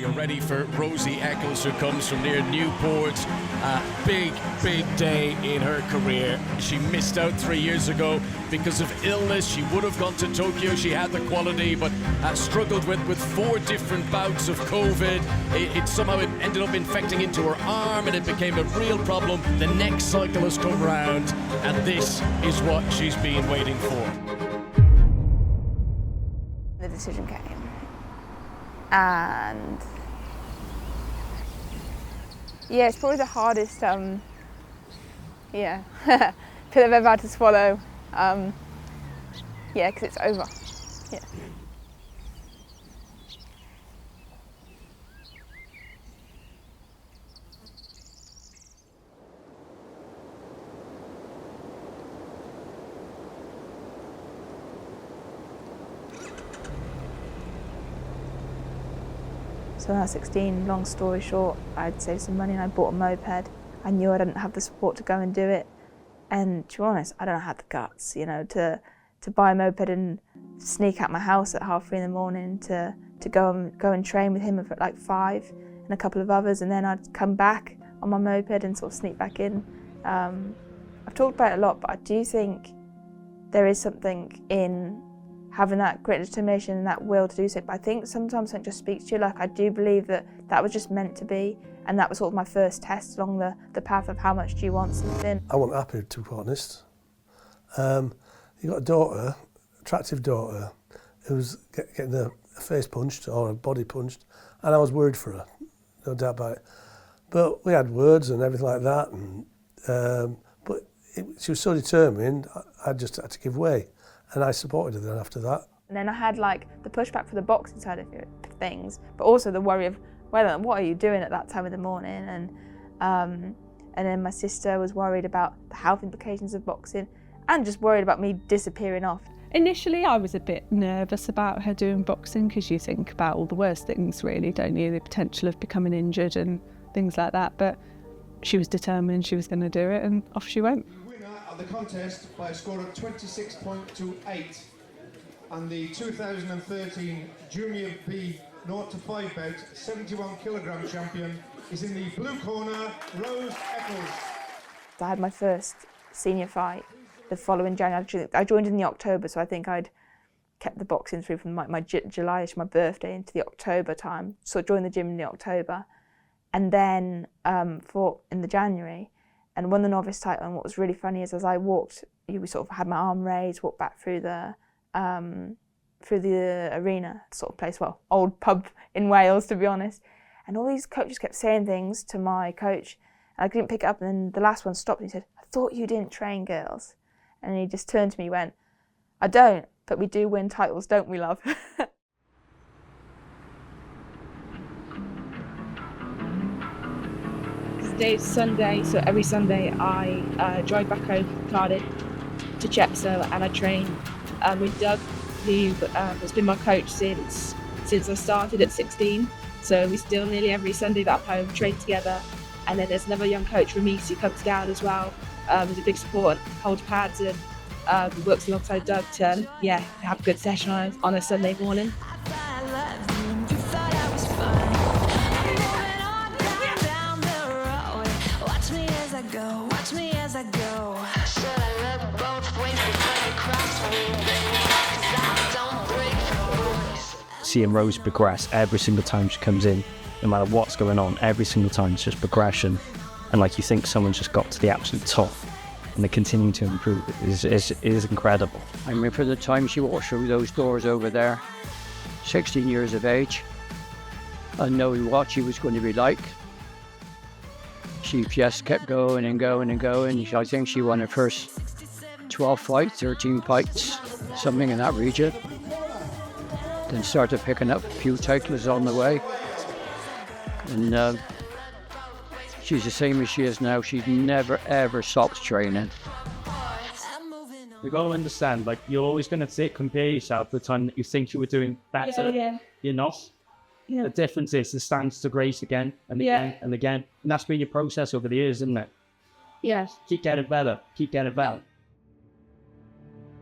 You're ready for Rosie Eccles, who comes from near Newport. Big day in her career. She missed out 3 years ago because of illness. She would have gone to Tokyo. She had the quality, but struggled with 4 different bouts of COVID. It somehow ended up infecting into her arm, and it became a real problem. The next cycle has come round, and this is what she's been waiting for. The decision came, and yeah, it's probably the hardest pill I've ever had to swallow. Because it's over. Yeah. So when I was 16, long story short, I'd saved some money and I bought a moped. I knew I didn't have the support to go and do it. And to be honest, I don't have the guts, to buy a moped and sneak out my house at 3:30 in the morning to go and train with him at like 5 and a couple of others, and then I'd come back on my moped and sort of sneak back in. I've talked about it a lot, but I do think there is something in having that great determination and that will to do so. But I think sometimes something just speaks to you. Like, I do believe that was just meant to be, and that was sort of my first test along the path of how much do you want something. I wasn't happy, to be honest. You got a daughter, attractive daughter, who was getting her face punched or her body punched, and I was worried for her, no doubt about it. But we had words and everything like that, and she was so determined, I just had to give way. And I supported her then after that. And then I had like the pushback for the boxing side of things, but also the worry of, well, what are you doing at that time of the morning? And then my sister was worried about the health implications of boxing and just worried about me disappearing off. Initially, I was a bit nervous about her doing boxing because you think about all the worst things, really, don't you? The potential of becoming injured and things like that. But she was determined she was going to do it, and off she went. Of the contest by a score of 26.28, and the 2013 Junior B 0 to 5 bout 71 kilogram champion is in the blue corner, Rosie Eccles. I had my first senior fight the following January. I joined in the October, so I think I'd kept the boxing through from my July-ish, my birthday, into the October time. So I joined the gym in the October, and then fought in the January. And won the novice title. And what was really funny is, as I walked, we sort of had my arm raised, walked back through the arena sort of place, well, old pub in Wales, to be honest. And all these coaches kept saying things to my coach, and I didn't pick it up. And then the last one stopped and he said, "I thought you didn't train girls." And he just turned to me and went, "I don't, but we do win titles, don't we, love?" Today's Sunday, so every Sunday I drive back home from Cardiff to Chepstow, and I train with Doug, who has been my coach since I started at 16. So we still nearly every Sunday that I'm home train together. And then there's another young coach, Ramis, who comes down as well. He's a big support, holds pads, and works alongside Doug to have a good session on a Sunday morning. Seeing Rose progress every single time she comes in, no matter what's going on, every single time it's just progression, and like you think someone's just got to the absolute top and they're continuing to improve. It is incredible. I mean, for the time she walked through those doors over there, 16 years of age, and knowing what she was going to be like, she just kept going and going and going. I think she won her first 12 fights, 13 fights, something in that region. Then started picking up a few titles on the way. And she's the same as she is now. She's never ever stopped training. We've got to understand, like, you're always going to compare yourself to the time that you think you were doing better. Yeah. You're not. Yeah. The difference is the stands to grace again and again and again. And that's been your process over the years, isn't it? Yes. Keep getting better. Keep getting better.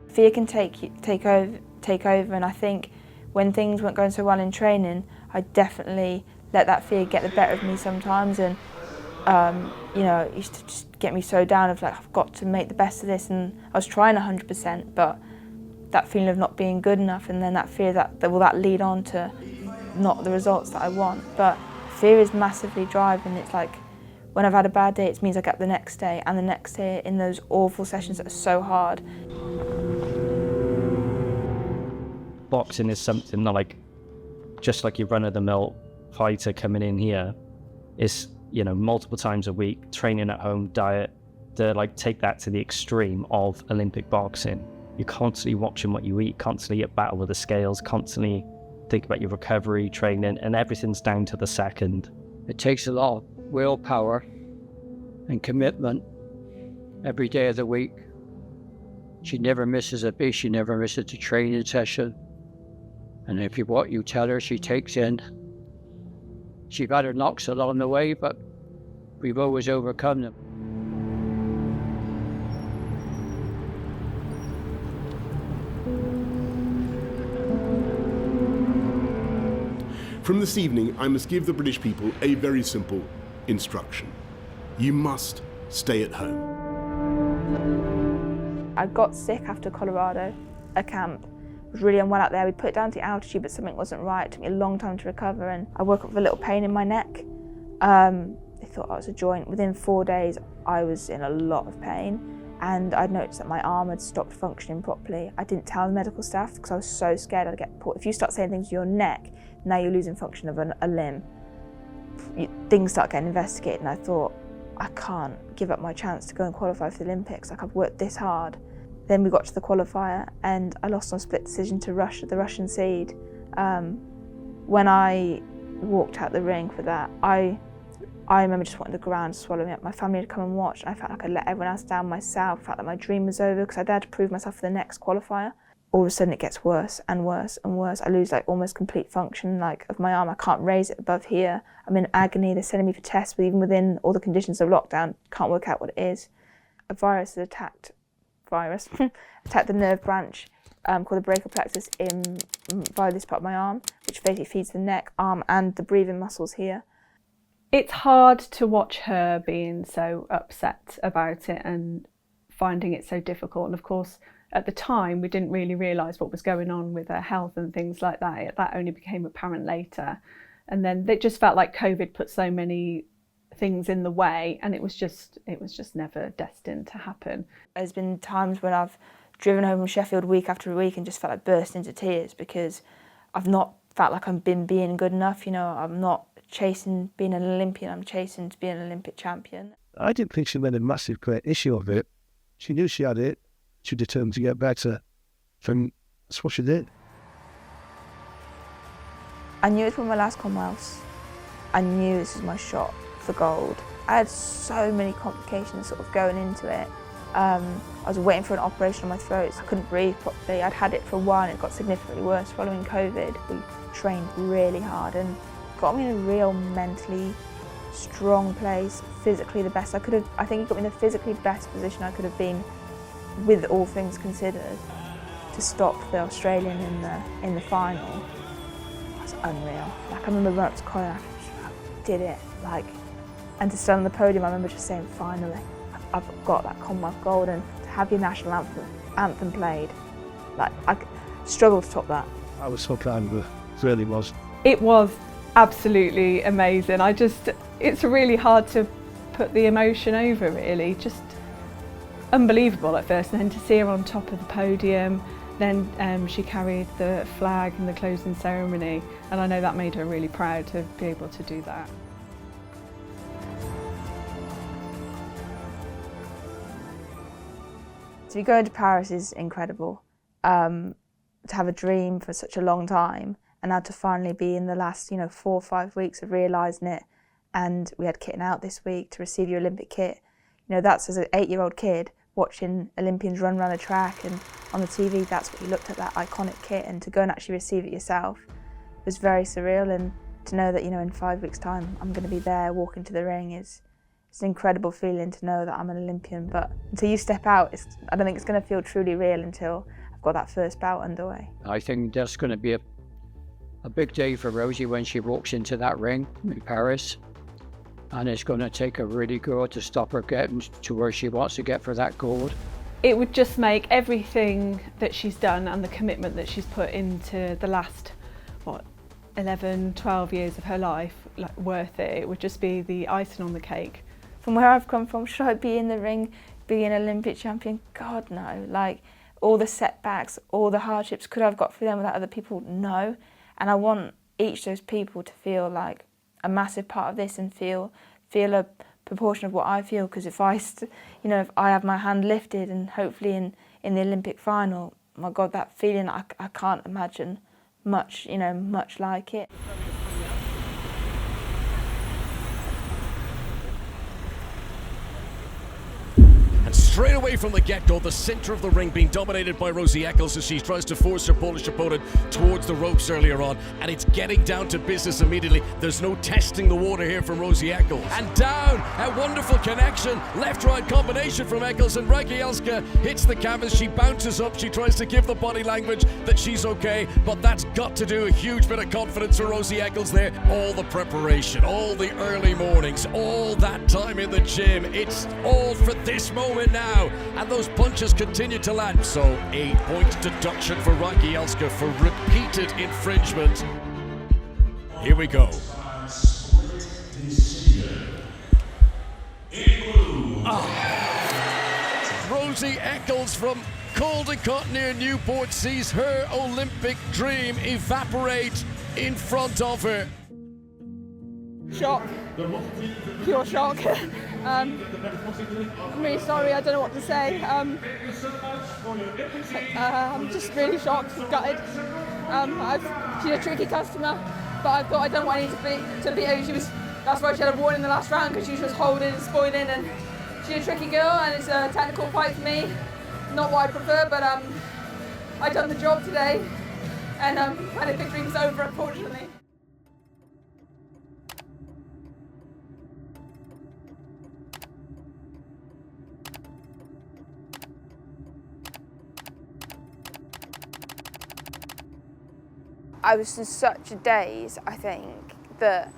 Fear can take over, and I think when things weren't going so well in training, I definitely let that fear get the better of me sometimes, and you know, it used to just get me so down of like, I've got to make the best of this, and I was trying 100%, but that feeling of not being good enough, and then that fear that will that lead on to not the results that I want. But fear is massively driving. It's like when I've had a bad day, it means I get up the next day and the next day in those awful sessions that are so hard. Boxing is something that, like, just like your run-of-the-mill fighter coming in here, is, you know, multiple times a week, training at home, diet, to like take that to the extreme of Olympic boxing. You're constantly watching what you eat, constantly at battle with the scales, constantly think about your recovery, training, and everything's down to the second. It takes a lot of willpower and commitment every day of the week. She never misses a beat, she never misses a training session. And if what you tell her, she takes in. She's had her knocks along the way, but we've always overcome them. From this evening, I must give the British people a very simple instruction. You must stay at home. I got sick after Colorado, a camp. I was really unwell out there. We put it down to the altitude, but something wasn't right. It took me a long time to recover, and I woke up with a little pain in my neck. They thought I was a joint. Within 4 days, I was in a lot of pain, and I'd noticed that my arm had stopped functioning properly. I didn't tell the medical staff because I was so scared I'd get pulled. If you start saying things to your neck, now you're losing function of a limb. Things start getting investigated, and I thought, I can't give up my chance to go and qualify for the Olympics. Like, I've worked this hard. Then we got to the qualifier, and I lost on a split decision to the Russian seed. When I walked out the ring for that, I remember just wanting the ground to swallow me up. My family had come and watched, and I felt like I'd let everyone else down myself. I felt like my dream was over because I'd had to prove myself for the next qualifier. All of a sudden it gets worse and worse and worse. I lose like almost complete function like of my arm. I can't raise it above here. I'm in agony. They're sending me for tests, but even within all the conditions of lockdown, can't work out what it is. A virus has attacked the nerve branch called the brachial plexus via this part of my arm, which basically feeds the neck, arm, and the breathing muscles here. It's hard to watch her being so upset about it and finding it so difficult. And of course, at the time, we didn't really realise what was going on with her health and things like that. That only became apparent later. And then it just felt like COVID put so many things in the way, and it was just never destined to happen. There's been times when I've driven home from Sheffield week after week and just felt like burst into tears because I've not felt like I've been being good enough. You know, I'm not chasing being an Olympian, I'm chasing to be an Olympic champion. I didn't think she made a massive great issue of it. She knew she had it. She determined to get better, and that's what she did. I knew it was one of my last Commonwealths. I knew this was my shot for gold. I had so many complications sort of going into it. I was waiting for an operation on my throat, so I couldn't breathe properly. I'd had it for a while and it got significantly worse following COVID. We trained really hard and got me in a real mentally strong place, physically the best I could have. I think it got me in the physically best position I could have been with all things considered. To stop the Australian in the final was unreal. Like, I remember running up to Colin after I did it, like, and to stand on the podium, I remember just saying, finally, I've got that Commonwealth gold, and to have your national anthem played, like, I struggled to top that. I was so proud of her, it really was. It was absolutely amazing. It's really hard to put the emotion over, really. Just unbelievable at first, and then to see her on top of the podium. Then she carried the flag in the closing ceremony, and I know that made her really proud to be able to do that. To be going to Paris is incredible. To have a dream for such a long time, and now to finally be in the last 4 or 5 weeks of realising it. And we had kitting out this week to receive your Olympic kit. That's as an 8-year-old kid watching Olympians run around the track, and on the TV that's what you looked at, that iconic kit, and to go and actually receive it yourself was very surreal. And to know that in 5 weeks' time I'm going to be there walking to the ring it's an incredible feeling to know that I'm an Olympian. But until you step out, I don't think it's going to feel truly real until I've got that first bout underway. I think there's going to be a big day for Rosie when she walks into that ring in Paris. And it's going to take a really girl to stop her getting to where she wants to get for that gold. It would just make everything that she's done and the commitment that she's put into the last, 11, 12 years of her life, like, worth it. It would just be the icing on the cake. From where I've come from, should I be in the ring, be an Olympic champion? God, no. Like, all the setbacks, all the hardships, could I have got through them without other people? No. And I want each of those people to feel like a massive part of this and feel a proportion of what I feel, because if I have my hand lifted and hopefully in the Olympic final, my God, that feeling, I can't imagine much like it. And straight away from the get-go, the centre of the ring being dominated by Rosie Eccles as she tries to force her Polish opponent towards the ropes earlier on. And it's getting down to business immediately. There's no testing the water here from Rosie Eccles. And down, a wonderful connection. Left-right combination from Eccles, and Rakielska hits the canvas. She bounces up. She tries to give the body language that she's okay. But that's got to do a huge bit of confidence for Rosie Eccles there. All the preparation, all the early mornings, all that time in the gym. It's all for this moment now, and those punches continue to land. So 8-point deduction for Rakielska for repeated infringement. Here we go. Rosie Eccles from Caldecott near Newport sees her Olympic dream evaporate in front of her. Shock. Pure shock. I'm really sorry, I don't know what to say. I'm just really shocked, gutted. She's a tricky customer, but I thought I don't want her to be that's why she had a warning in the last round, because she was just holding and spoiling, and she's a tricky girl, and it's a technical fight for me. Not what I prefer, but I done the job today, and my victory was over, unfortunately. I was in such a daze, I think, that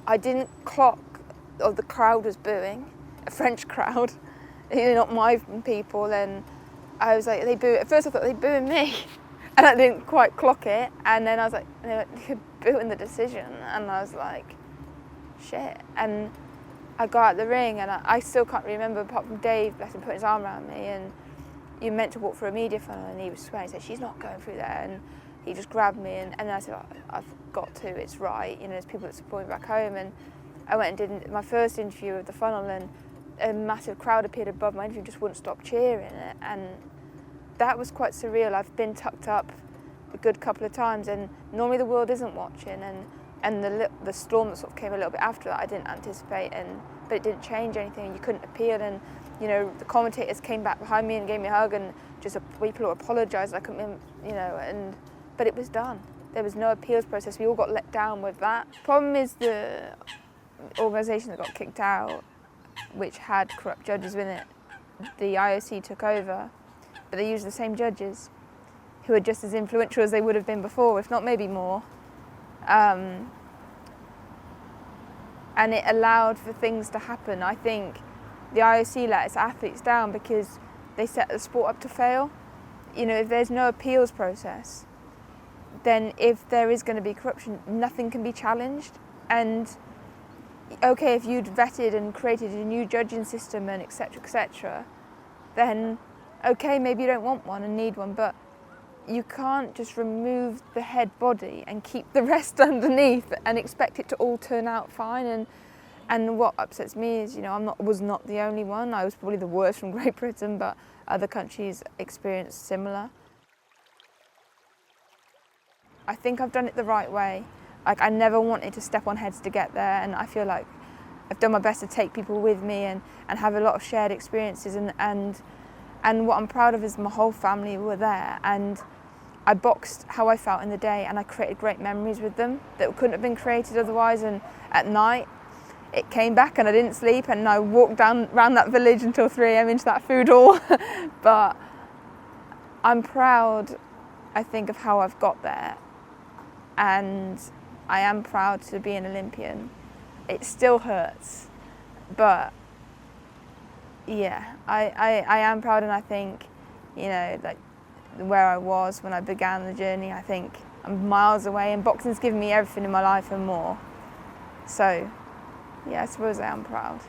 I didn't clock, or the crowd was booing, a French crowd, not my people, and I was like, at first I thought they were booing me, and I didn't quite clock it, and then I was like, they're booing the decision, and I was like, shit, and I got out the ring, and I still can't remember, apart from Dave, bless him, putting his arm around me, and you meant to walk through a media funnel, and he was swearing, he said, she's not going through there, and he just grabbed me, and then I said, I've got to, it's right, there's people that support me back home, and I went and did my first interview of the funnel, and a massive crowd appeared above my interview, just wouldn't stop cheering it, and that was quite surreal. I've been tucked up a good couple of times, and normally the world isn't watching, and the storm that sort of came a little bit after that I didn't anticipate, but it didn't change anything, you couldn't appeal, and the commentators came back behind me and gave me a hug, and just people who apologised, I couldn't, but it was done. There was no appeals process. We all got let down with that. Problem is the organisation that got kicked out, which had corrupt judges in it, the IOC took over, but they used the same judges who are just as influential as they would have been before, if not maybe more. And it allowed for things to happen. I think the IOC let its athletes down because they set the sport up to fail. If there's no appeals process, then if there is going to be corruption, nothing can be challenged. And okay, if you'd vetted and created a new judging system and etc., then okay, maybe you don't want one and need one, but you can't just remove the head body and keep the rest underneath and expect it to all turn out fine. And what upsets me is, was not the only one. I was probably the worst from Great Britain, but other countries experienced similar. I think I've done it the right way. Like, I never wanted to step on heads to get there, and I feel like I've done my best to take people with me and have a lot of shared experiences, and what I'm proud of is my whole family were there, and I boxed how I felt in the day, and I created great memories with them that couldn't have been created otherwise. And at night it came back and I didn't sleep, and I walked around that village until 3 a.m. into that food hall. But I'm proud, I think, of how I've got there. and I am proud to be an Olympian. It still hurts, but yeah, I am proud, and I think, you know, like where I was when I began the journey, I think I'm miles away, and boxing's given me everything in my life and more. So yeah, I suppose I am proud.